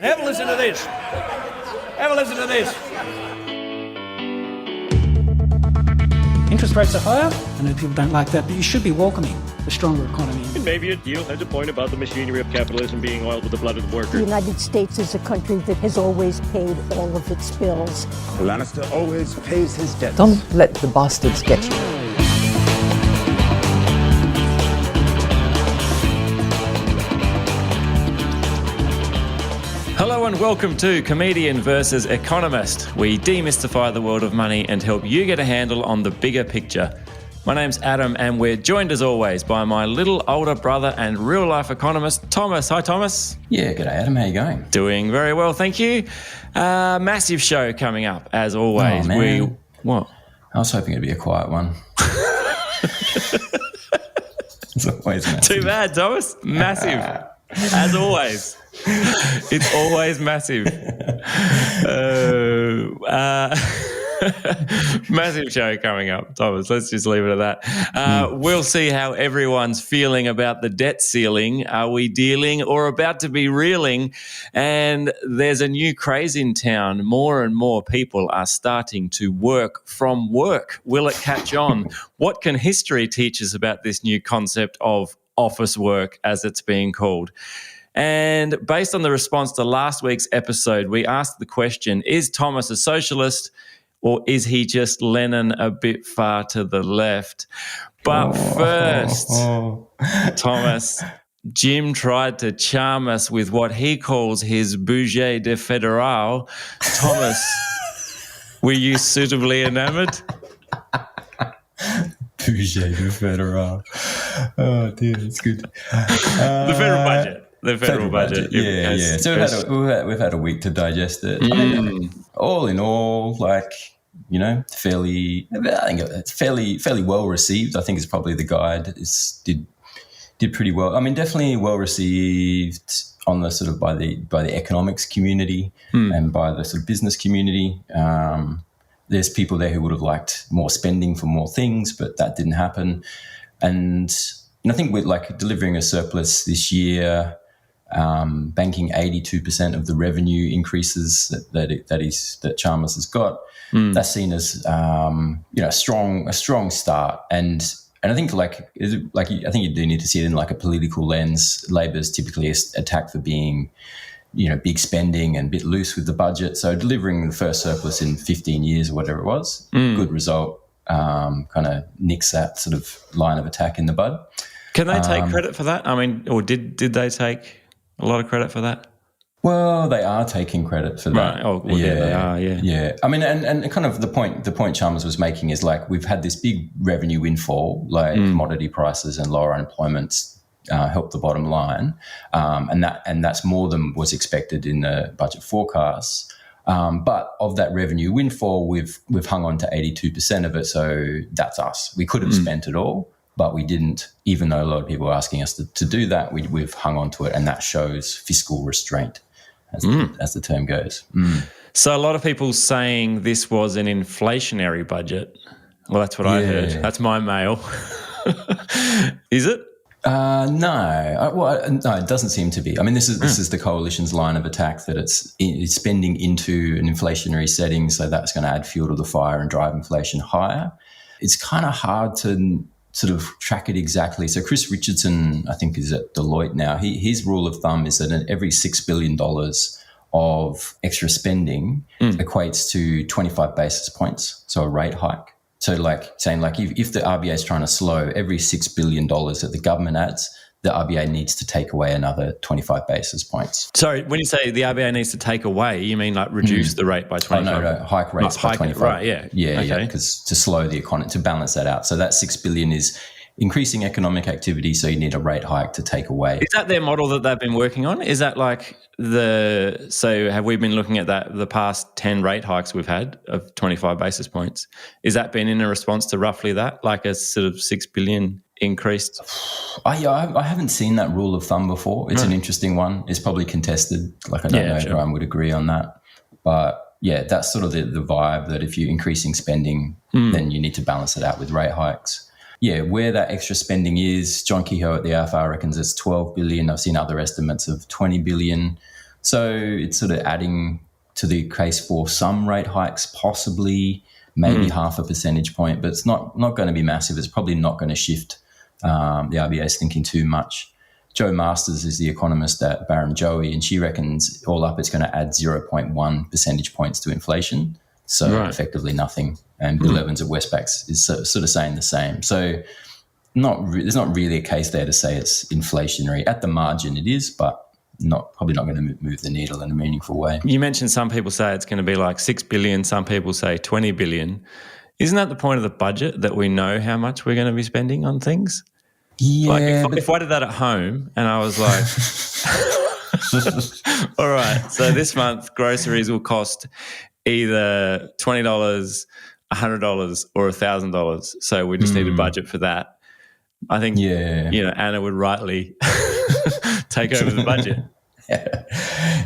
And have a listen to this. Have a listen to this. Interest rates are higher, and people don't like that, but you should be welcoming a stronger economy. And maybe a deal has a point about the machinery of capitalism being oiled with the blood of the worker. The United States is a country that has always paid all of its bills. Lannister always pays his debts. Don't let the bastards get you. Hello and welcome to Comedian vs Economist. We demystify the world of money and help you get a handle on the bigger picture. My name's Adam and we're joined as always by my little older brother and real-life economist, Thomas. Hi, Thomas. Yeah, g'day, Adam. How you going? Doing very well, thank you. Massive show coming up, as always. Oh, man. What? I was hoping it'd be a quiet one. It's always massive. Too bad, Thomas. Massive. As always. It's always massive. Massive show coming up, Thomas. Let's just leave it at that. We'll see how everyone's feeling about the debt ceiling. Are we dealing or about to be reeling? And there's a new craze in town. More and more people are starting to work from work. Will it catch on? What can history teach us about this new concept of office work, as it's being called? And based on the response to last week's episode, we asked the question, is Thomas a socialist or is he just Lenin a bit far to the left? But first, Thomas, Jim tried to charm us with what he calls his bouget de fédéral. Thomas, were you suitably enamoured? Bouget de fédéral. Oh, dear, that's good. The federal budget. The federal budget. Yeah. So we've had a week to digest it. I mean, all in all, I think it's fairly well received. I think it's probably the guide did pretty well. I mean, definitely well received on the sort of by the economics community and by the sort of business community. There's people there who would have liked more spending for more things, but that didn't happen. And I think with delivering a surplus this year, banking 82% of the revenue increases that Chalmers has got, that's seen as a strong start. And I think I think you do need to see it in a political lens. Labor's typically attacked for being big spending and a bit loose with the budget. So delivering the first surplus in 15 years or whatever it was, good result, kind of nicks that sort of line of attack in the bud. Can they take credit for that? I mean, or did they take a lot of credit for that? Well, they are taking credit for that. Right. Oh, well, yeah, they are, yeah. Yeah. I mean, and kind of the point Chalmers was making is we've had this big revenue windfall, commodity prices and lower unemployment help the bottom line, and that's more than was expected in the budget forecasts. But of that revenue windfall, we've hung on to 82% of it, so that's us. We could have spent it all, but we didn't. Even though a lot of people are asking us to do that, we've hung on to it, and that shows fiscal restraint, as the term goes. So a lot of people saying this was an inflationary budget. Well, that's what I heard. That's my mail. Is it? No, it doesn't seem to be. I mean, this is the coalition's line of attack, that it's spending into an inflationary setting, so that's going to add fuel to the fire and drive inflation higher. It's kind of hard to sort of track it exactly. So Chris Richardson, I think, is at Deloitte now. His rule of thumb is that every $6 billion of extra spending equates to 25 basis points, so a rate hike. So saying if the RBA is trying to slow, every $6 billion that the government adds, the RBA needs to take away another 25 basis points. Sorry, when you say the RBA needs to take away, you mean reduce the rate by 25? Oh, no, hike rates by 25. Right, yeah. Yeah, because to slow the economy, to balance that out. So that $6 billion is increasing economic activity, so you need a rate hike to take away. Is that their model that they've been working on? Is that so have we been looking at that, the past 10 rate hikes we've had of 25 basis points? Is that been in a response to roughly that, like a sort of 6 billion increased? I haven't seen that rule of thumb before. It's an interesting one. It's probably contested. I don't know if everyone would agree on that. But yeah, that's sort of the vibe, that if you're increasing spending, then you need to balance it out with rate hikes. Yeah, where that extra spending is, John Kehoe at the AFR reckons it's 12 billion. I've seen other estimates of 20 billion. So it's sort of adding to the case for some rate hikes, possibly maybe half a percentage point, but it's not going to be massive. It's probably not going to shift the RBA's thinking too much. Jo Masters is the economist at Barrenjoey, and she reckons all up it's going to add 0.1 percentage points to inflation, so effectively nothing. And Bill Evans at Westpac is sort of saying the same. So there's not really a case there to say it's inflationary. At the margin it is, but probably not going to move the needle in a meaningful way. You mentioned some people say it's going to be like 6 billion, some people say 20 billion. Isn't that the point of the budget, that we know how much we're going to be spending on things? Yeah. Like if I did that at home and I was like, all right, so this month groceries will cost either $20, $100 or $1,000. So we just need a budget for that. I think, Anna would rightly take over the budget.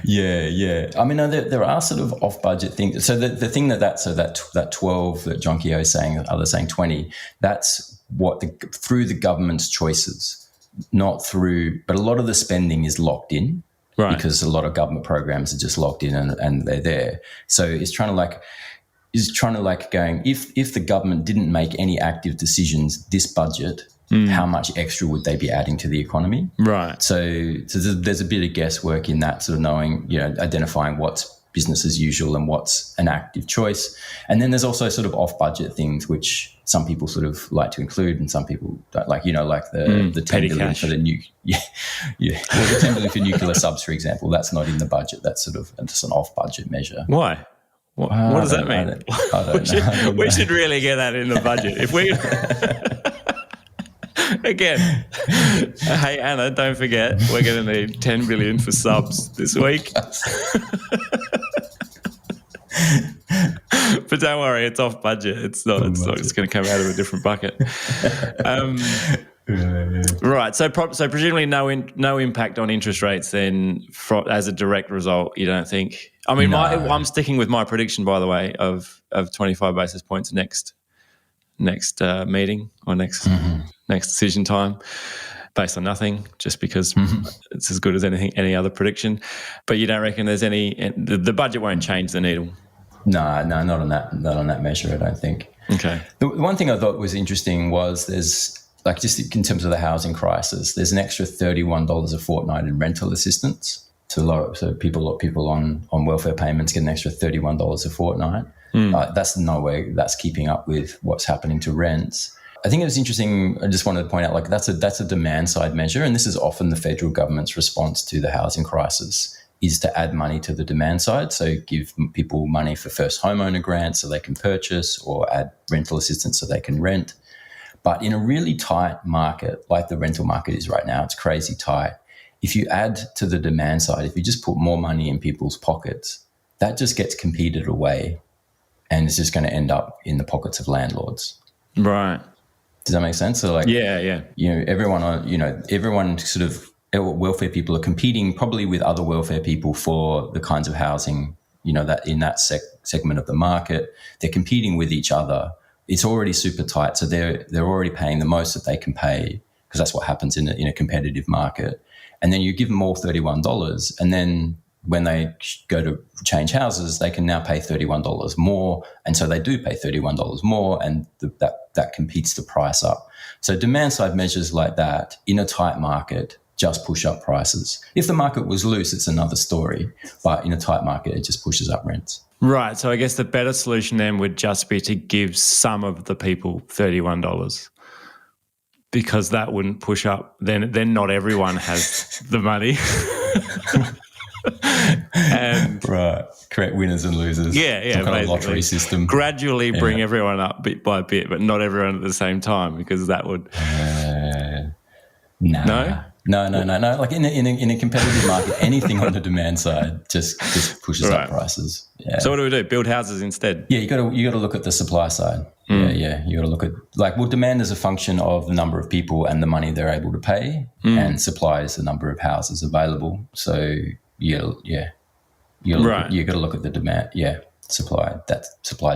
Yeah. I mean, there are sort of off-budget things. So the thing that 12 that John Keogh is saying, others saying 20, that's what through the government's choices, not through. But a lot of the spending is locked in, right? Because a lot of government programs are just locked in and they're there. So it's trying to going, if the government didn't make any active decisions this budget, how much extra would they be adding to the economy? Right. So there's a bit of guesswork in that, sort of knowing, identifying what's business as usual and what's an active choice. And then there's also sort of off-budget things, which some people sort of like to include and some people don't like, like the 10 billion cash for the Well, the 10 billion for nuclear subs, for example, that's not in the budget. That's sort of just an off-budget measure. Why? What does that mean? I don't know. We should really get that in the budget. If we... Again, hey, Anna, don't forget, we're going to need 10 billion for subs this week. But don't worry, it's off budget. It's not going to come out of a different bucket. Right. So presumably no impact on interest rates then as a direct result, you don't think? I mean, no. I'm sticking with my prediction, by the way, of 25 basis points next meeting or next decision time, based on nothing, just because it's as good as any other prediction. But you don't reckon there's the budget won't change the needle? No, not on that measure, I don't think. Okay. The one thing I thought was interesting was there's, like, just in terms of the housing crisis, there's an extra $31 a fortnight in rental assistance. So people on welfare payments get an extra $31 a fortnight. That's no way that's keeping up with what's happening to rents. I think it was interesting. I just wanted to point out, like, that's a demand side measure, and this is often the federal government's response to the housing crisis, is to add money to the demand side. So give people money for first homeowner grants so they can purchase, or add rental assistance so they can rent. But in a really tight market like the rental market is right now, it's crazy tight. If you add to the demand side, if you just put more money in people's pockets, that just gets competed away, and it's just going to end up in the pockets of landlords. Right. Does that make sense? So, like, yeah. Everyone sort of, welfare people are competing probably with other welfare people for the kinds of housing, that in that segment of the market, they're competing with each other. It's already super tight, so they're already paying the most that they can pay, because that's what happens in a competitive market. And then you give them all $31, and then when they go to change houses, they can now pay $31 more, and so they do pay $31 more, and that competes the price up. So demand side measures like that in a tight market just push up prices. If the market was loose, it's another story, but in a tight market, it just pushes up rents. Right. So I guess the better solution then would just be to give some of the people $31, because that wouldn't push up. Then not everyone has the money. And right, correct winners and losers. Yeah, some kind of lottery system. Gradually bring everyone up bit by bit, but not everyone at the same time, because that would. No. Like in a competitive market, anything on the demand side just pushes up prices. Yeah. So what do we do? Build houses instead? Yeah, you got to look at the supply side. Yeah, you got to look at demand is a function of the number of people and the money they're able to pay, and supply is the number of houses available. So you got to look at the demand. Yeah, supply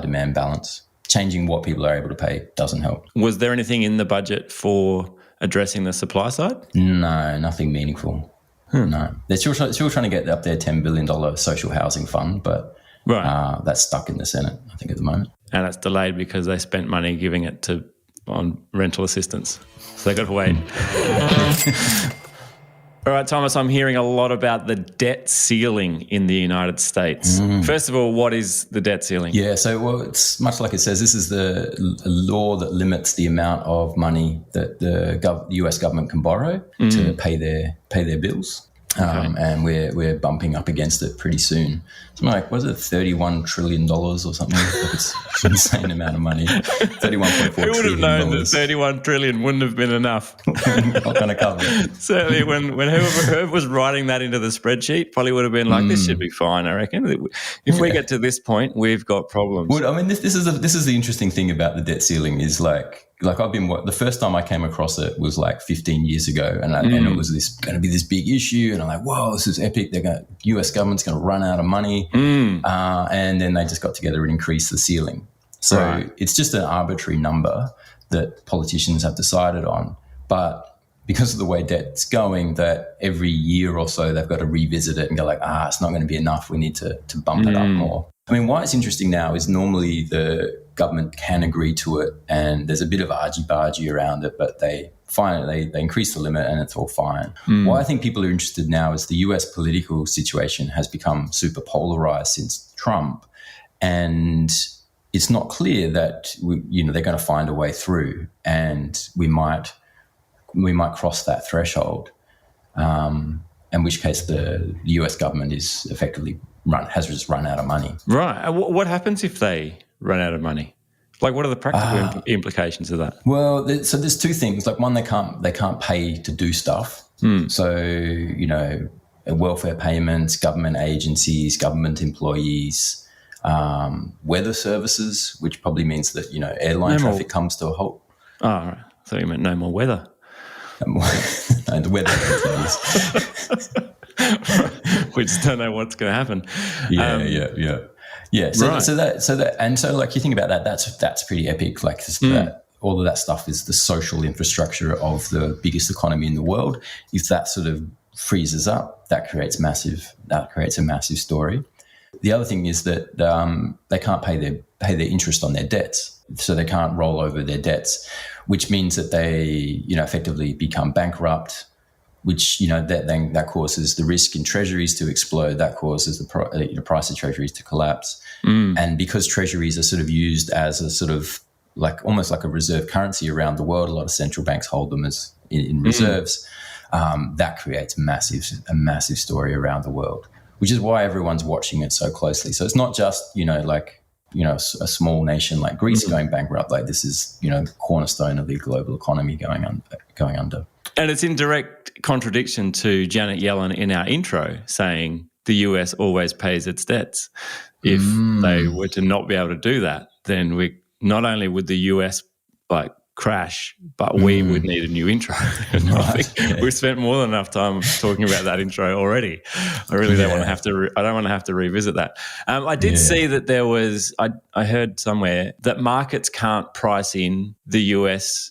demand balance. Changing what people are able to pay doesn't help. Was there anything in the budget for addressing the supply side? No, nothing meaningful. No. They're still trying to get up their $10 billion social housing fund, but that's stuck in the Senate, I think, at the moment. And that's delayed because they spent money giving it on rental assistance. So they got to wait. All right, Thomas, I'm hearing a lot about the debt ceiling in the United States. First of all, what is the debt ceiling? Yeah, so it's much like it says, this is the law that limits the amount of money that the US government can borrow to pay their bills. And we're bumping up against it pretty soon. Something like, what is it, $31 trillion or something? It's an insane amount of money. $31.4 trillion. Who would have known that 31 trillion wouldn't have been enough? Not going to cover it. Certainly when whoever was writing that into the spreadsheet probably would have been like, this should be fine, I reckon. If we get to this point, we've got problems. Well, I mean, this is the interesting thing about the debt ceiling is like I've been, the first time I came across it was like 15 years ago, and it was going to be this big issue, and I'm like, whoa, this is epic. US government's going to run out of money, and then they just got together and increased the ceiling. So it's just an arbitrary number that politicians have decided on, but because of the way debt's going, that every year or so they've got to revisit it and go like, it's not going to be enough. We need to bump it up more. I mean, why it's interesting now is normally the government can agree to it and there's a bit of argy-bargy around it, but they increase the limit and it's all fine. Why I think people are interested now is the US political situation has become super polarized since Trump, and it's not clear that they're going to find a way through, and we might cross that threshold, in which case the US government is effectively has just run out of money. Right. What happens if they run out of money? Like, what are the practical implications of that? Well, so there's two things. Like, one, they can't pay to do stuff. So, welfare payments, government agencies, government employees, weather services, which probably means that, airline traffic comes to a halt. Oh, right. I thought you meant no more weather. No, the weather continues. We just don't know what's going to happen. Yeah. So like, you think about that, that's pretty epic. Like, all of that stuff is the social infrastructure of the biggest economy in the world. If that sort of freezes up, that creates a massive story. The other thing is that they can't pay their interest on their debts, so they can't roll over their debts, which means that they effectively become bankrupt. Which that causes the risk in treasuries to explode. That causes the price of treasuries to collapse. And because treasuries are sort of used as a sort of almost like a reserve currency around the world, a lot of central banks hold them as in reserves. That creates a massive story around the world, which is why everyone's watching it so closely. So it's not just a small nation like Greece going bankrupt. Like, this is the cornerstone of the global economy going under. And it's in direct contradiction to Janet Yellen in our intro saying the US always pays its debts. If they were to not be able to do that, then not only would the US crash, but we would need a new intro. I think we've spent more than enough time talking about that intro already. I really don't want to have to. I don't want to have to revisit that. I did see that there was. I heard somewhere that markets can't price in the US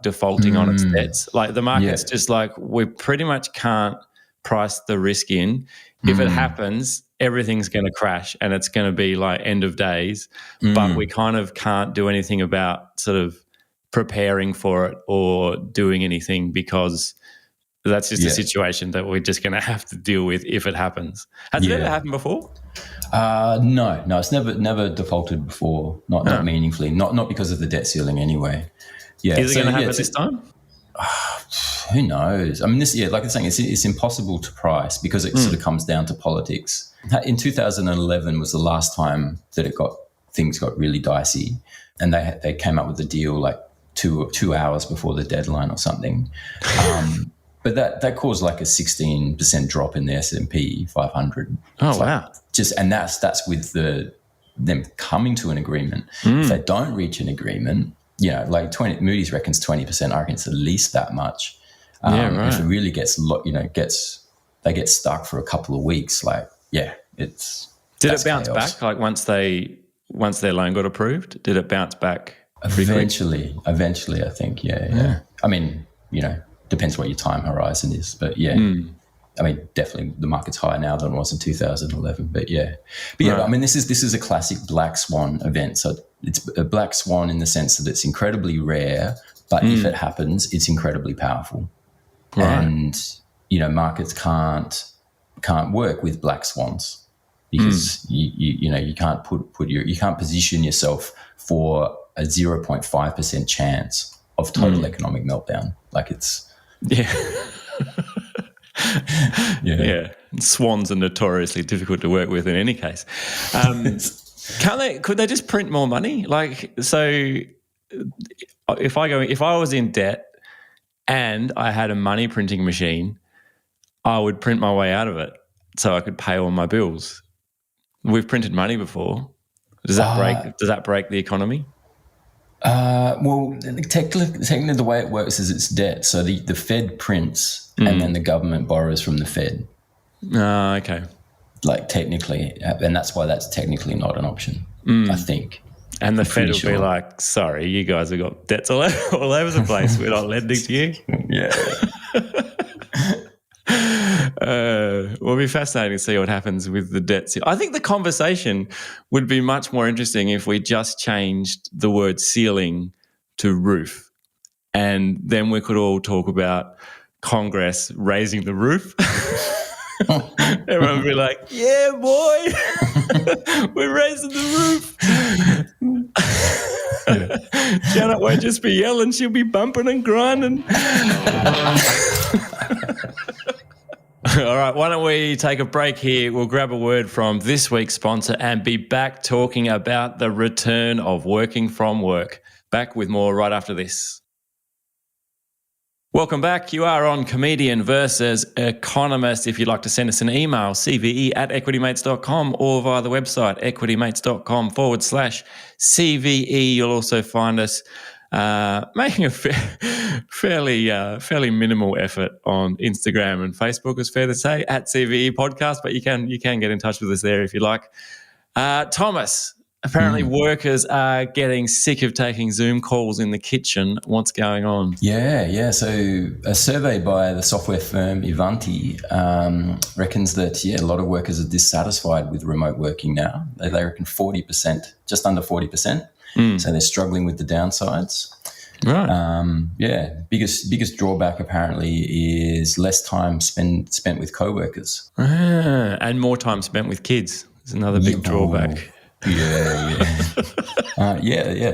defaulting on its debts. Like, the market's just we pretty much can't price the risk in. If it happens, everything's going to crash and it's going to be end of days. But we kind of can't do anything about sort of preparing for it or doing anything, because that's just a situation that we're just going to have to deal with if it happens. Has it ever happened before? No, it's never defaulted before. Not meaningfully. Not because of the debt ceiling anyway. Yeah. Is it going to happen this time? Who knows? I mean, like I'm saying, it's impossible to price because it sort of comes down to politics. In 2011 was the last time that things got really dicey, and they came up with a deal 2 hours before the deadline or something. But that caused a 16% drop in the S&P 500. Oh, wow! And that's with them coming to an agreement. If they don't reach an agreement, Moody's reckons 20%. I reckon it's at least that much. If it really gets they get stuck for a couple of weeks. It's. Did it bounce back? Once their loan got approved, did it bounce back? Eventually, I think. Yeah. I mean, depends what your time horizon is, but yeah. I mean, definitely the market's higher now than it was in 2011. But yeah, Right. I mean, this is a classic black swan event. So it's a black swan in the sense that it's incredibly rare, but if it happens, it's incredibly powerful. Right. And markets can't work with black swans because you can't you can't position yourself for a 0.5% chance of total economic meltdown. Like it's Yeah. yeah. Swans are notoriously difficult to work with in any case. Could they just print more money? Like, so if I was in debt and I had a money printing machine, I would print my way out of it so I could pay all my bills. We've printed money before. Does that break the economy? Well, technically the way it works is it's debt. So the Fed prints and then the government borrows from the Fed. Okay. Like technically, and that's why that's technically not an option, I think. And the I'm Fed will pretty be sure. like, sorry, you guys have got debts all over the place. We're not lending to you. Yeah. It'll be fascinating to see what happens with the debt. I think the conversation would be much more interesting if we just changed the word ceiling to roof. And then we could all talk about Congress raising the roof. Everyone would be like, yeah, boy, we're raising the roof. Janet won't just be yelling, she'll be bumping and grinding. All right, why don't we take a break here? We'll grab a word from this week's sponsor and be back talking about the return of working from work. Back with more right after this. Welcome back. You are on Comedian versus Economist. If you'd like to send us an email, cve@equitymates.com or via the website, equitymates.com/CVE. You'll also find us making a fairly minimal effort on Instagram and Facebook, it's fair to say, at CVE Podcast, but you can get in touch with us there if you like. Thomas, apparently workers are getting sick of taking Zoom calls in the kitchen. What's going on? Yeah. So a survey by the software firm Ivanti reckons that, a lot of workers are dissatisfied with remote working now. They reckon 40%, just under 40%. So they're struggling with the downsides. Right. Biggest drawback apparently is less time spent with co-workers. And more time spent with kids is another big drawback. Yeah.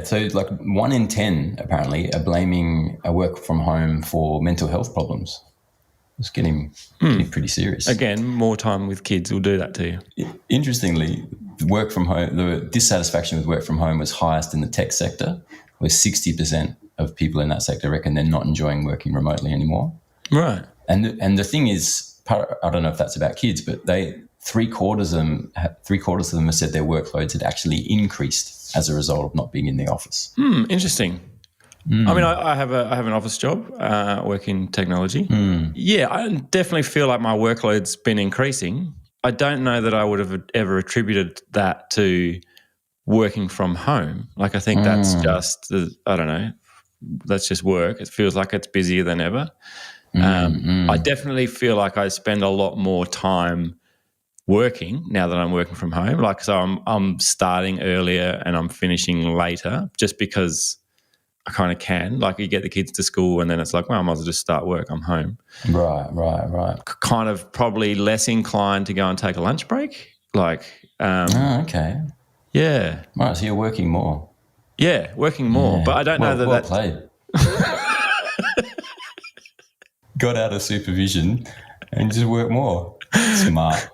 So like 1 in 10 apparently are blaming a work from home for mental health problems. It's getting pretty serious. Again, more time with kids will do that to you. Interestingly, the dissatisfaction with work from home was highest in the tech sector, where 60% of people in that sector reckon they're not enjoying working remotely anymore. Right. And the thing is, I don't know if that's about kids, but three quarters of them have said their workloads had actually increased as a result of not being in the office. Interesting. I mean, I have an office job, work in technology. Yeah, I definitely feel like my workload's been increasing. I don't know that I would have ever attributed that to working from home. Like, I think that's just, I don't know, that's just work. It feels like it's busier than ever. I definitely feel like I spend a lot more time working now that I'm working from home. Like, so I'm starting earlier and I'm finishing later just because I kind of can. Like, you get the kids to school and then it's like, well, I might as well just start work. I'm home. Right. Kind of probably less inclined to go and take a lunch break. Like, okay. Yeah. Right, so you're working more. Yeah, working more. Yeah. But I don't know that well played. Got out of supervision and just work more. Smart.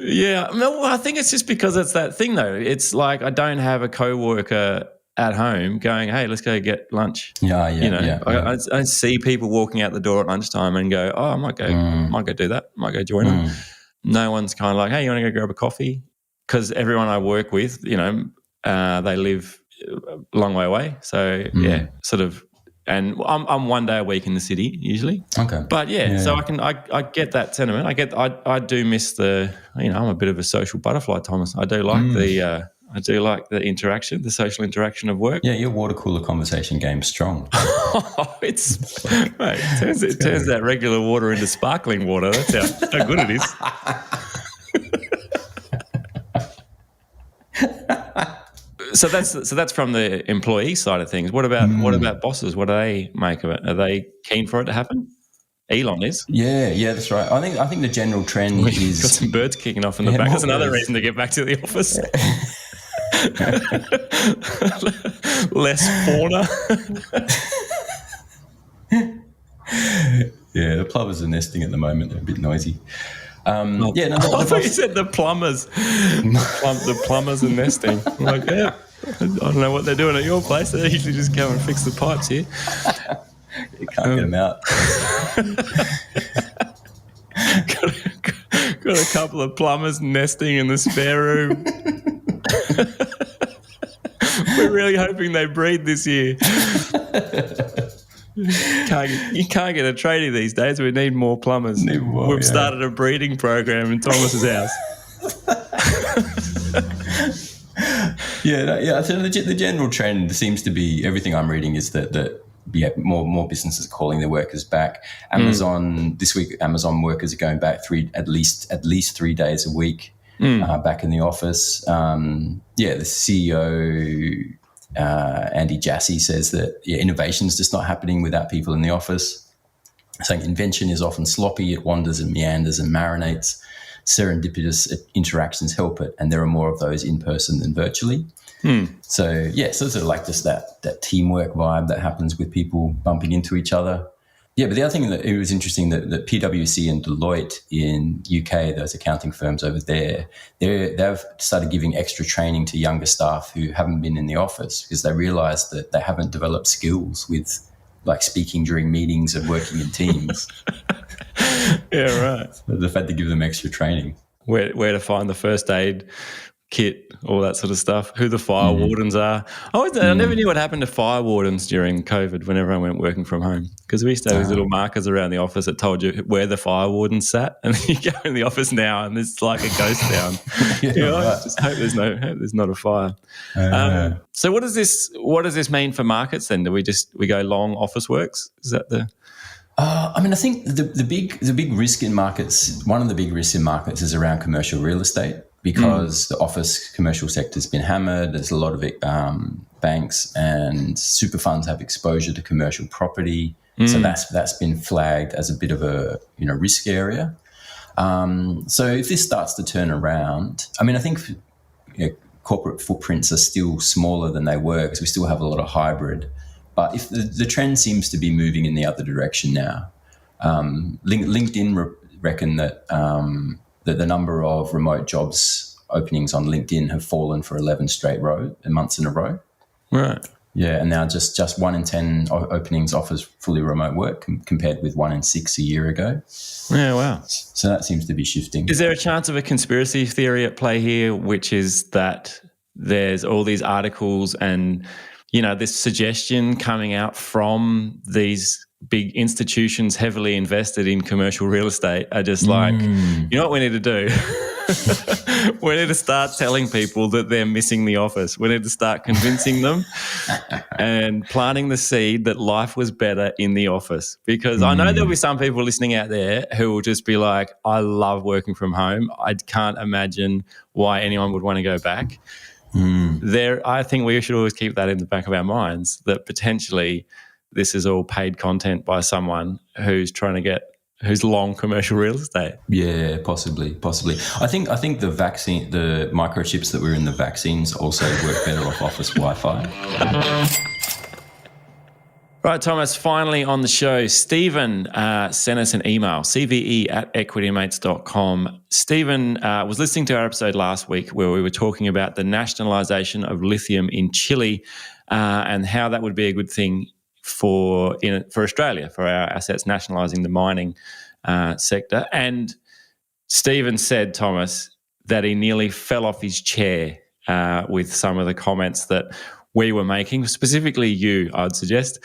Yeah. No, I think it's just because it's that thing, though. It's like I don't have a co-worker at home going, hey, let's go get lunch. I see people walking out the door at lunchtime and go, oh, I might go do that. Might go join them. No one's kind of like, hey, you want to go grab a coffee? Because everyone I work with, they live a long way away. So, sort of, and I'm 1 day a week in the city usually. Okay. But, so I get that sentiment. I do miss I'm a bit of a social butterfly, Thomas. I do like I do like the interaction, the social interaction of work. Yeah, your water cooler conversation game's strong. It turns that regular water into sparkling water. That's how good it is. So that's from the employee side of things. What about bosses? What do they make of it? Are they keen for it to happen? Elon is. Yeah, that's right. I think the general trend is got some birds kicking off in the back. That's another reason to get back to the office. Less fauna. Yeah, the plovers are nesting at the moment. They're a bit noisy. I thought you said the plumbers. The plumbers are nesting. I'm like, yeah, I don't know what they're doing at your place. They usually just go and fix the pipes here. You can't get them out. got a couple of plumbers nesting in the spare room. We're really hoping they breed this year. You can't get a tradie these days. We need more plumbers. We've started a breeding program in Thomas's house. So the general trend seems to be, everything I'm reading is that more businesses are calling their workers back. Amazon this week, Amazon workers are going back at least 3 days a week back in the office. The CEO. Andy Jassy says that innovation is just not happening without people in the office. Saying invention is often sloppy, it wanders and meanders and marinates. Serendipitous interactions help it, and there are more of those in person than virtually. So sort of like just that teamwork vibe that happens with people bumping into each other. Yeah, but the other thing that it was interesting that PwC and Deloitte in UK, those accounting firms over there, they've started giving extra training to younger staff who haven't been in the office because they realised that they haven't developed skills with like speaking during meetings and working in teams. Yeah, right. So they've had to give them extra training. Where to find the first aid kit, all that sort of stuff, who the fire wardens are. I never knew what happened to fire wardens during COVID when everyone went working from home, because we used to have these little markers around the office that told you where the fire warden sat, and then you go in the office now and it's like a ghost town. I just hope there's not a fire. So what does this mean for markets then? Do we go long office works? Is that the... I think the big risk in markets, one of the big risks in markets is around commercial real estate, because the office commercial sector has been hammered. There's a lot of banks and super funds have exposure to commercial property. So that's been flagged as a bit of a risk area. So if this starts to turn around, I think corporate footprints are still smaller than they were because we still have a lot of hybrid. But if the trend seems to be moving in the other direction now, LinkedIn reckon that the number of remote jobs openings on LinkedIn have fallen for 11 straight months in a row. Right. Yeah, and now just 1 in 10 openings offers fully remote work compared with 1 in 6 a year ago. Yeah, wow. So that seems to be shifting. Is there a chance of a conspiracy theory at play here, which is that there's all these articles and this suggestion coming out from these big institutions heavily invested in commercial real estate are just like, you know what we need to do? We need to start telling people that they're missing the office. We need to start convincing them and planting the seed that life was better in the office. Because I know there'll be some people listening out there who will just be like, I love working from home. I can't imagine why anyone would want to go back. I think we should always keep that in the back of our minds, that potentially this is all paid content by someone who's who's long commercial real estate. Yeah, possibly. I think the microchips that were in the vaccines also work better off office Wi-Fi. Right, Thomas, finally on the show, Stephen sent us an email, cve@equitymates.com. Stephen was listening to our episode last week where we were talking about the nationalisation of lithium in Chile and how that would be a good thing for Australia, for our assets, nationalising the mining sector. And Stephen said, Thomas, that he nearly fell off his chair with some of the comments that we were making, specifically you, I'd suggest.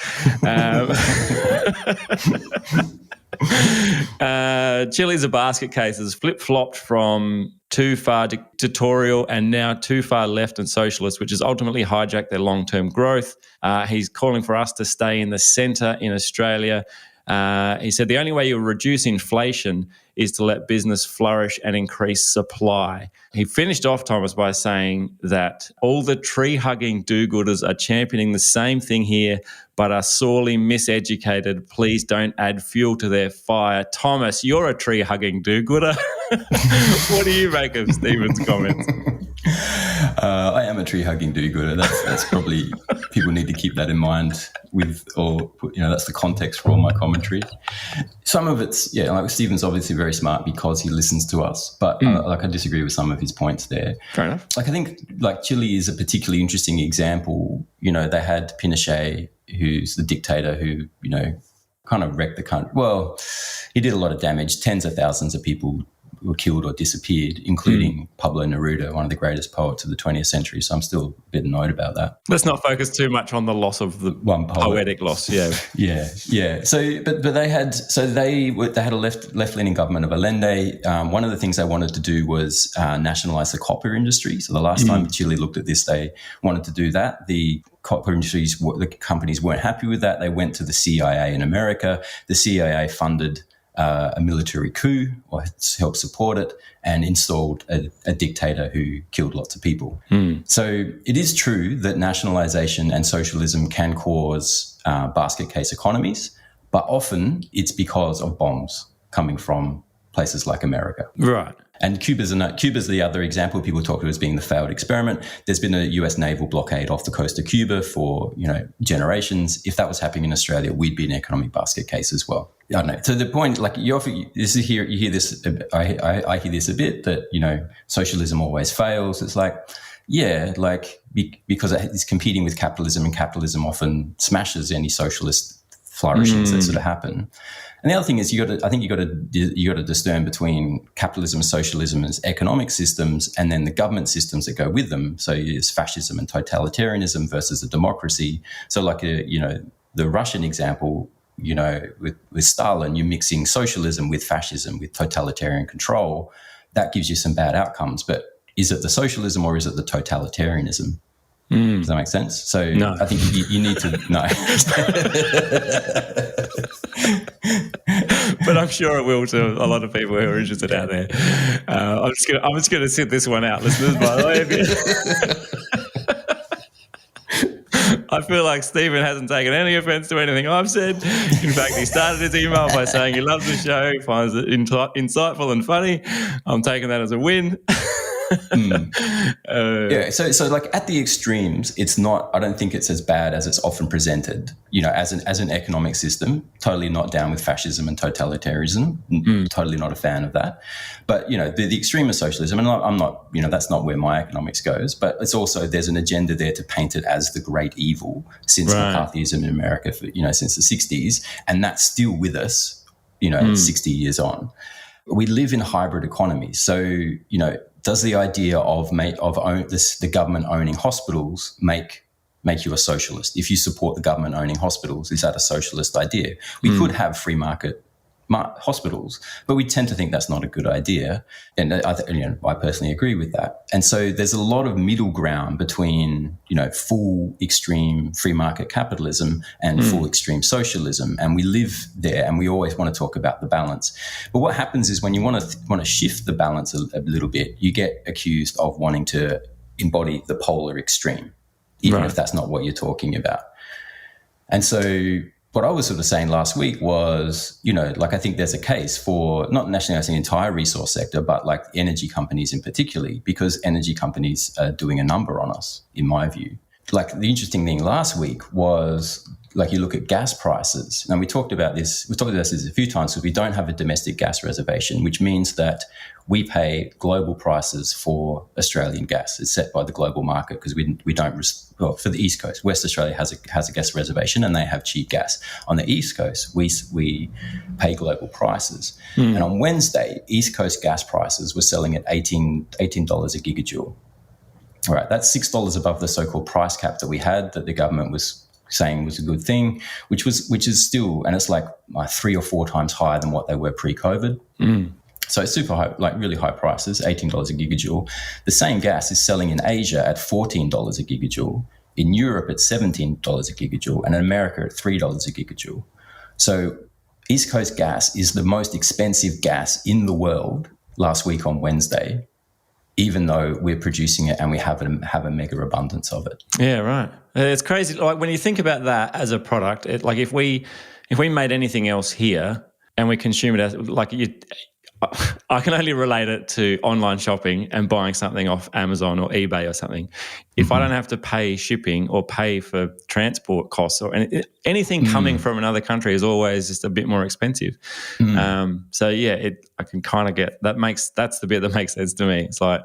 Chile's a basket case has flip-flopped from too far dictatorial and now too far left and socialist, which has ultimately hijacked their long-term growth. He's calling for us to stay in the centre in Australia. He said the only way you'll reduce inflation is to let business flourish and increase supply. He finished off, Thomas, by saying that all the tree-hugging do-gooders are championing the same thing here but are sorely miseducated. Please don't add fuel to their fire. Thomas, you're a tree-hugging do-gooder. What do you make of Stephen's comments? I am a tree-hugging do-gooder. That's probably, people need to keep that in mind that's the context for all my commentary. Some of it's, like Stephen's obviously very smart because he listens to us, but I disagree with some of his points there. Fair enough. I think Chile is a particularly interesting example. They had Pinochet, who's the dictator who, kind of wrecked the country. Well, he did a lot of damage. Tens of thousands of people were killed or disappeared, including Pablo Neruda, one of the greatest poets of the 20th century. So I'm still a bit annoyed about that. Let's not focus too much on the loss of the one poetic loss. Yeah. Yeah. So, but they had a left-leaning government of Allende. One of the things they wanted to do was nationalize the copper industry. So the last time Chile looked at this, they wanted to do that. The copper industries, the companies weren't happy with that. They went to the CIA in America. The CIA funded a military coup or helped support it and installed a dictator who killed lots of people. So it is true that nationalisation and socialism can cause basket case economies, but often it's because of bombs coming from places like America. Right. And Cuba's the other example people talk to as being the failed experiment. There's been a US naval blockade off the coast of Cuba for generations. If that was happening in Australia, we'd be an economic basket case as well. I don't know. So the point, you hear this. I hear this a bit that socialism always fails. It's because it's competing with capitalism, and capitalism often smashes any socialist flourishings that sort of happen. And the other thing is you got to discern between capitalism, socialism as economic systems, and then the government systems that go with them. So it's fascism and totalitarianism versus a democracy. So the Russian example, with Stalin, you're mixing socialism with fascism, with totalitarian control. That gives you some bad outcomes. But is it the socialism or is it the totalitarianism? Does that make sense? So no. I think you need to know. But I'm sure it will to a lot of people who are interested out there. I'm just going to sit this one out, listeners. By the way, I feel like Stephen hasn't taken any offence to anything I've said. In fact, he started his email by saying he loves the show, he finds it insightful and funny. I'm taking that as a win. So at the extremes, it's not. I don't think it's as bad as it's often presented. As an economic system, totally not down with fascism and totalitarianism. Totally not a fan of that. But the extreme of socialism, and I'm not. That's not where my economics goes. But it's also there's an agenda there to paint it as the great evil since McCarthyism in America, since the 60s, and that's still with us. 60 years on, we live in hybrid economies. So does the idea of the government owning hospitals make you a socialist? If you support the government owning hospitals, is that a socialist idea? We could have free market hospitals, but we tend to think that's not a good idea. And I personally agree with that. And so there's a lot of middle ground between, full extreme free market capitalism and full extreme socialism. And we live there, and we always want to talk about the balance. But what happens is when you want to shift the balance a little bit, you get accused of wanting to embody the polar extreme, even if that's not what you're talking about. And so what I was sort of saying last week was, I think there's a case for not nationalising the entire resource sector, but like energy companies in particular, because energy companies are doing a number on us, in my view. Like the interesting thing last week was, you look at gas prices. Now we talked about this a few times, because we don't have a domestic gas reservation, which means that we pay global prices for Australian gas. It's set by the global market because we don't. For the East Coast, West Australia has a gas reservation and they have cheap gas. On the East Coast, we pay global prices. And on Wednesday, East Coast gas prices were selling at $18 a gigajoule. All right, that's $6 above the so-called price cap that we had, that the government was saying was a good thing, which is still, and it's like 3 or 4 times higher than what they were pre-COVID. So it's super high, like really high prices, $18 a gigajoule. The same gas is selling in Asia at $14 a gigajoule, in Europe at $17 a gigajoule, and in America at $3 a gigajoule. So East Coast gas is the most expensive gas in the world last week on Wednesday, even though we're producing it and we have a mega abundance of it. Yeah, right. It's crazy. Like when you think about that as a product, like if we made anything else here and we consume it as I can only relate it to online shopping and buying something off Amazon or eBay or something. If I don't have to pay shipping or pay for transport costs or anything coming from another country is always just a bit more expensive. So yeah, I can kind of get that. That's the bit that makes sense to me. It's like,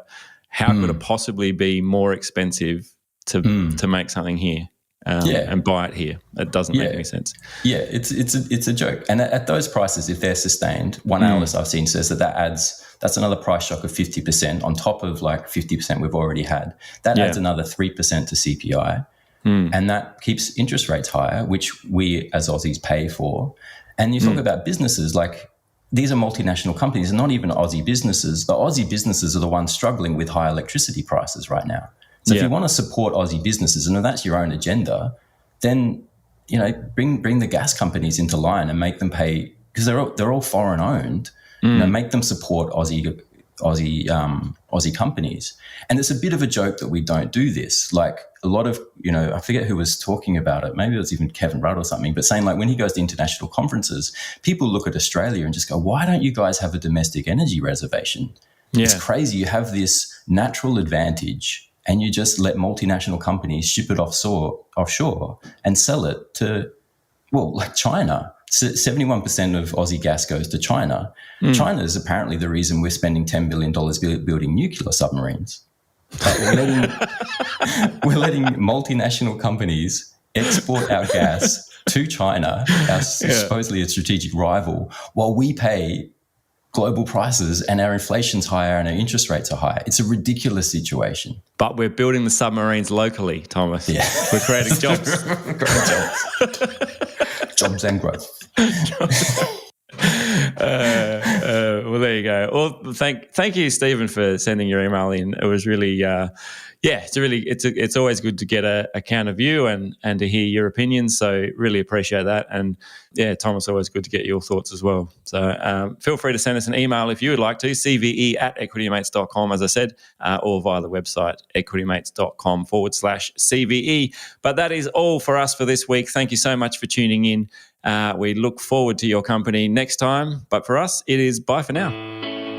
how could it possibly be more expensive to make something here? And buy it here. It doesn't make any sense. Yeah, it's a joke. And at those prices, if they're sustained, one analyst I've seen says that's another price shock of 50% on top of like 50% we've already had. That adds another 3% to CPI. And that keeps interest rates higher, which we as Aussies pay for. And you talk about businesses, like these are multinational companies, not even Aussie businesses. The Aussie businesses are the ones struggling with high electricity prices right now. So if you want to support Aussie businesses, and if that's your own agenda, then bring the gas companies into line and make them pay, because they're all foreign owned. Make them support Aussie companies. And it's a bit of a joke that we don't do this. Like a lot of I forget who was talking about it. Maybe it was even Kevin Rudd or something. But saying like when he goes to international conferences, people look at Australia and just go, "Why don't you guys have a domestic energy reservation?" It's crazy. You have this natural advantage, and you just let multinational companies ship it offshore and sell it to, like China. 71% of Aussie gas goes to China. China is apparently the reason we're spending $10 billion building nuclear submarines. But we're letting multinational companies export our gas to China, our supposedly a strategic rival, while we pay global prices and our inflation's higher and our interest rates are higher. It's a ridiculous situation. But we're building the submarines locally, Thomas. Yeah. We're creating jobs. Jobs and growth. Well, there you go. Well, thank you, Stephen, for sending your email in. It was really, it's always good to get a counter view and to hear your opinions. So really appreciate that. And yeah, Thomas, always good to get your thoughts as well. So feel free to send us an email if you would like to, cve@equitymates.com, as I said, or via the website, equitymates.com/CVE. But that is all for us for this week. Thank you so much for tuning in. We look forward to your company next time. But for us, it is bye for now.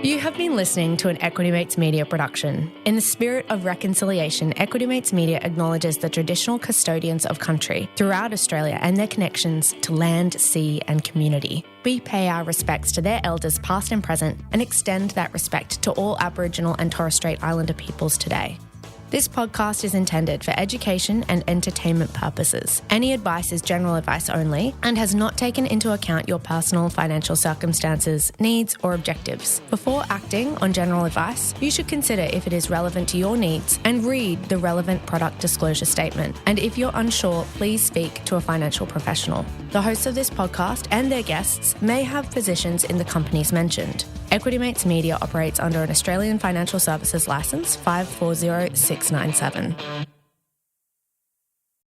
You have been listening to an Equity Mates Media production. In the spirit of reconciliation, Equity Mates Media acknowledges the traditional custodians of country throughout Australia and their connections to land, sea and community. We pay our respects to their elders past and present and extend that respect to all Aboriginal and Torres Strait Islander peoples today. This podcast is intended for education and entertainment purposes. Any advice is general advice only and has not taken into account your personal financial circumstances, needs, or objectives. Before acting on general advice, you should consider if it is relevant to your needs and read the relevant product disclosure statement. And if you're unsure, please speak to a financial professional. The hosts of this podcast and their guests may have positions in the companies mentioned. Equity Mates Media operates under an Australian Financial Services Licence 540697.